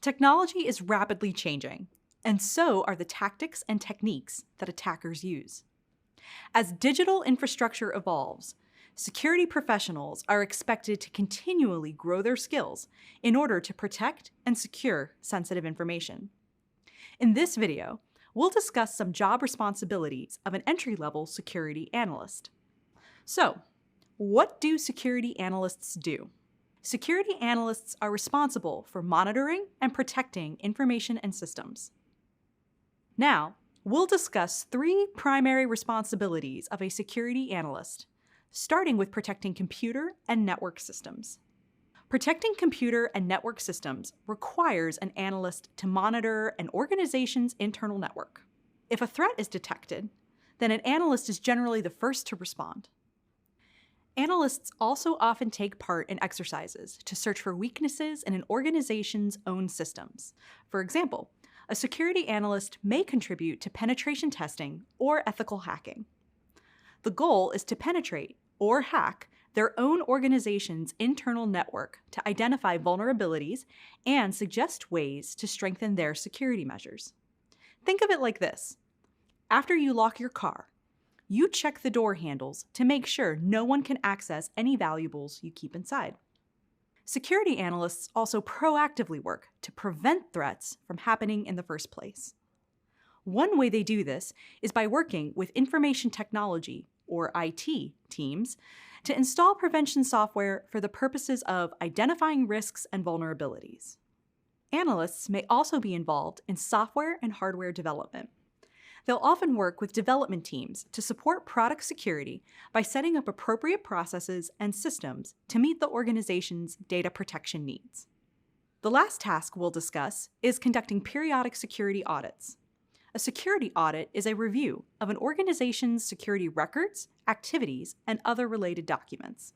Technology is rapidly changing, and so are the tactics and techniques that attackers use. As digital infrastructure evolves, security professionals are expected to continually grow their skills in order to protect and secure sensitive information. In this video, we'll discuss some job responsibilities of an entry-level security analyst. So, what do security analysts do? Security analysts are responsible for monitoring and protecting information and systems. Now, we'll discuss 3 primary responsibilities of a security analyst, starting with protecting computer and network systems. Protecting computer and network systems requires an analyst to monitor an organization's internal network. If a threat is detected, then an analyst is generally the first to respond. Analysts also often take part in exercises to search for weaknesses in an organization's own systems. For example, a security analyst may contribute to penetration testing or ethical hacking. The goal is to penetrate or hack their own organization's internal network to identify vulnerabilities and suggest ways to strengthen their security measures. Think of it like this. After you lock your car, you check the door handles to make sure no one can access any valuables you keep inside. Security analysts also proactively work to prevent threats from happening in the first place. One way they do this is by working with information technology, or IT, teams to install prevention software for the purposes of identifying risks and vulnerabilities. Analysts may also be involved in software and hardware development. They'll often work with development teams to support product security by setting up appropriate processes and systems to meet the organization's data protection needs. The last task we'll discuss is conducting periodic security audits. A security audit is a review of an organization's security records, activities, and other related documents.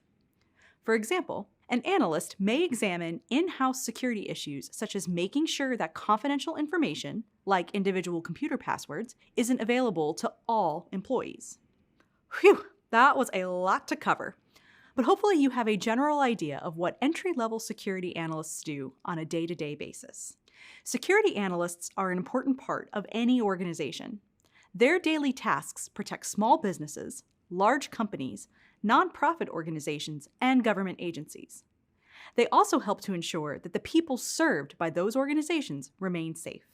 For example, an analyst may examine in-house security issues such as making sure that confidential information, like individual computer passwords, isn't available to all employees. Phew, that was a lot to cover. But hopefully you have a general idea of what entry-level security analysts do on a day-to-day basis. Security analysts are an important part of any organization. Their daily tasks protect small businesses, large companies, nonprofit organizations, and government agencies. They also help to ensure that the people served by those organizations remain safe.